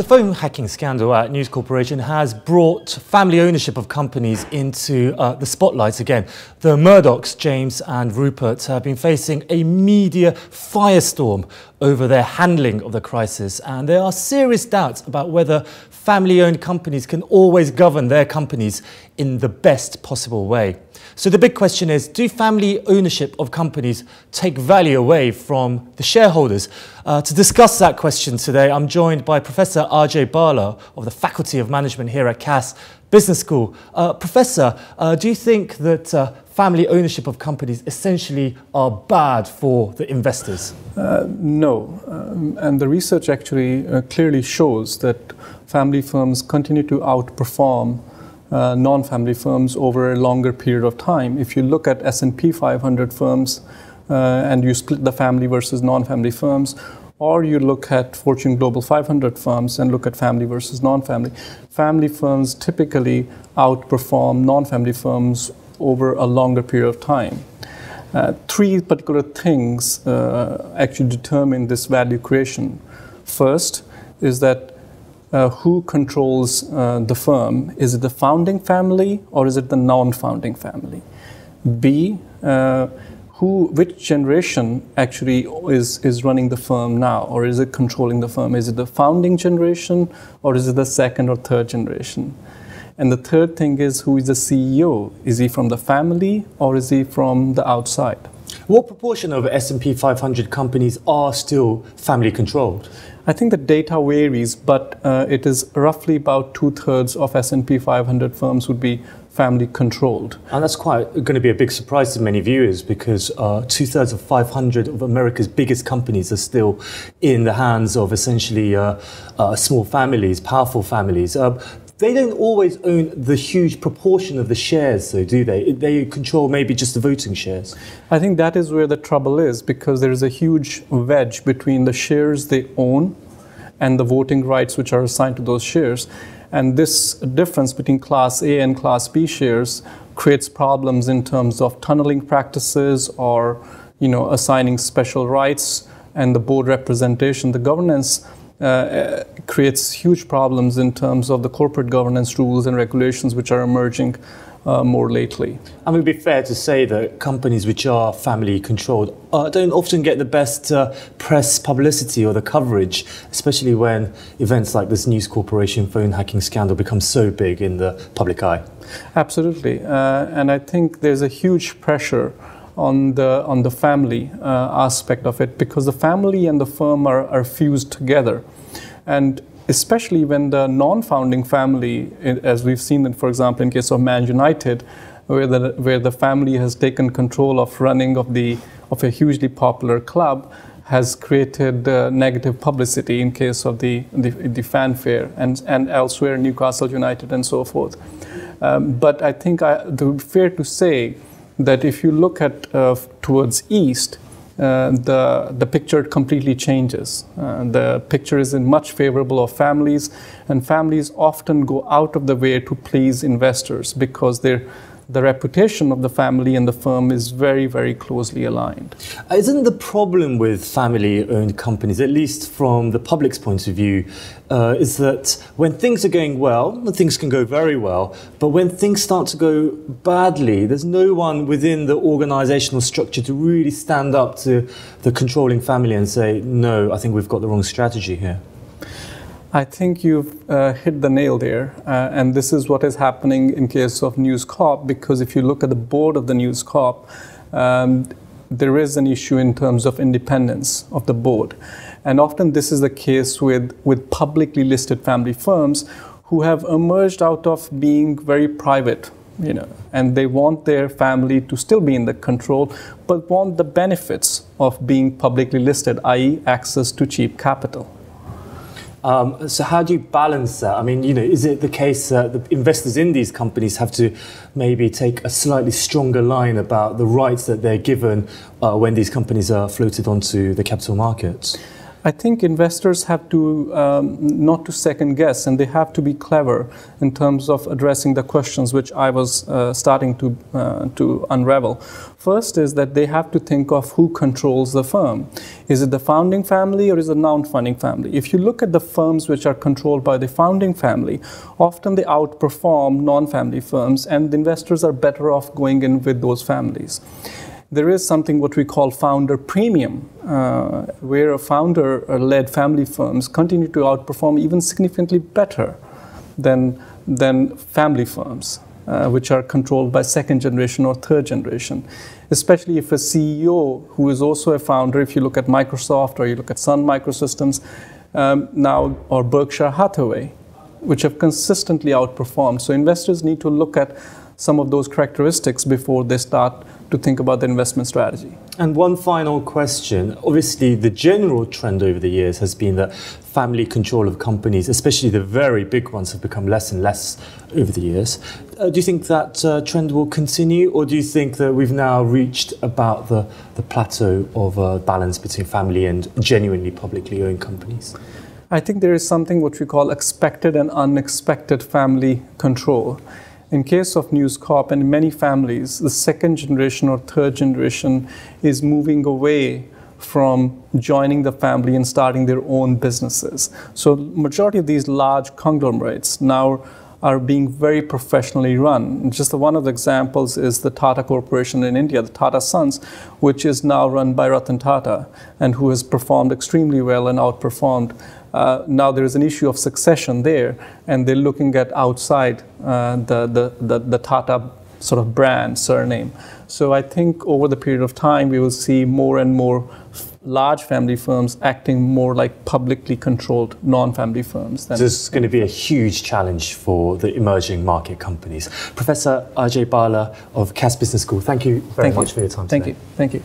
phone hacking scandal at News Corporation has brought family ownership of companies into the spotlight again. The Murdochs, James and Rupert, have been facing a media firestorm over their handling of the crisis, and there are serious doubts about whether family-owned companies can always govern their companies in the best possible way. So the big question is, do family ownership of companies take value away from the shareholders? To discuss that question today, I'm joined by Professor Ajay Bhalla of the Faculty of Management here at Cass Business School. Professor, do you think that family ownership of companies essentially are bad for the investors? No, and the research actually clearly shows that family firms continue to outperform non-family firms over a longer period of time. If you look at S&P 500 firms and you split the family versus non-family firms, or you look at Fortune Global 500 firms and look at family versus non-family, family firms typically outperform non-family firms over a longer period of time. Three particular things actually determine this value creation. First is that who controls the firm? Is it the founding family or is it the non-founding family? B, which generation actually is running the firm now, or is it controlling the firm? Is it the founding generation or is it the second or third generation? And the third thing is, who is the CEO? Is he from the family or is he from the outside? What proportion of S&P 500 companies are still family controlled? I think the data varies, but it is roughly about 2/3 of S&P 500 firms would be family controlled. And that's quite going to be a big surprise to many viewers, because 2/3 of 500 of America's biggest companies are still in the hands of essentially small families, powerful families. They don't always own the huge proportion of the shares, though, do they? They control maybe just the voting shares. I think that is where the trouble is, because there is a huge wedge between the shares they own and the voting rights which are assigned to those shares. And this difference between Class A and Class B shares creates problems in terms of tunneling practices, or assigning special rights, and the board representation, the governance creates huge problems in terms of the corporate governance rules and regulations which are emerging more lately. I mean, it would be fair to say that companies which are family controlled don't often get the best press publicity or the coverage, especially when events like this News Corporation phone hacking scandal become so big in the public eye. Absolutely, and I think there's a huge pressure on the family aspect of it, because the family and the firm are fused together. And especially when the non-founding family, as we've seen, for example, in case of Man United, where the family has taken control of running of a hugely popular club, has created negative publicity in case of the fanfare, and elsewhere, Newcastle United and so forth. But I think it would be fair to say that if you look at towards East, the picture completely changes. The picture is much favorable of families, and families often go out of the way to please investors, because the reputation of the family and the firm is very, very closely aligned. Isn't the problem with family-owned companies, at least from the public's point of view, is that when things are going well, things can go very well, but when things start to go badly, there's no one within the organizational structure to really stand up to the controlling family and say, no, I think we've got the wrong strategy here? I think you've hit the nail there, and this is what is happening in case of News Corp, because if you look at the board of the News Corp, there is an issue in terms of independence of the board. And often this is the case with publicly listed family firms who have emerged out of being very private, and they want their family to still be in the control, but want the benefits of being publicly listed, i.e. access to cheap capital. So how do you balance that? I mean, is it the case that the investors in these companies have to maybe take a slightly stronger line about the rights that they're given when these companies are floated onto the capital markets? I think investors have to not to second guess, and they have to be clever in terms of addressing the questions which I was starting to unravel. First is that they have to think of who controls the firm. Is it the founding family or is it the non-founding family? If you look at the firms which are controlled by the founding family, often they outperform non-family firms, and the investors are better off going in with those families. There is something what we call founder premium, where a founder-led family firms continue to outperform even significantly better than family firms, which are controlled by second generation or third generation. Especially if a CEO who is also a founder, if you look at Microsoft or you look at Sun Microsystems now, or Berkshire Hathaway, which have consistently outperformed. So investors need to look at some of those characteristics before they start to think about the investment strategy. And one final question. Obviously, the general trend over the years has been that family control of companies, especially the very big ones, have become less and less over the years. Do you think that trend will continue, or do you think that we've now reached about the plateau of balance between family and genuinely publicly owned companies? I think there is something what we call expected and unexpected family control. In case of News Corp and many families, the second generation or third generation is moving away from joining the family and starting their own businesses. So majority of these large conglomerates now are being very professionally run. Just one of the examples is the Tata Corporation in India, the Tata Sons, which is now run by Ratan Tata and who has performed extremely well and outperformed. Now there is an issue of succession there, and they're looking at outside the Tata sort of brand, surname. So I think over the period of time, we will see more and more large family firms acting more like publicly controlled non-family firms. So this is going to be a huge challenge for the emerging market companies. Professor Ajay Bhalla of Cass Business School, thank you very much for your time today. Thank you.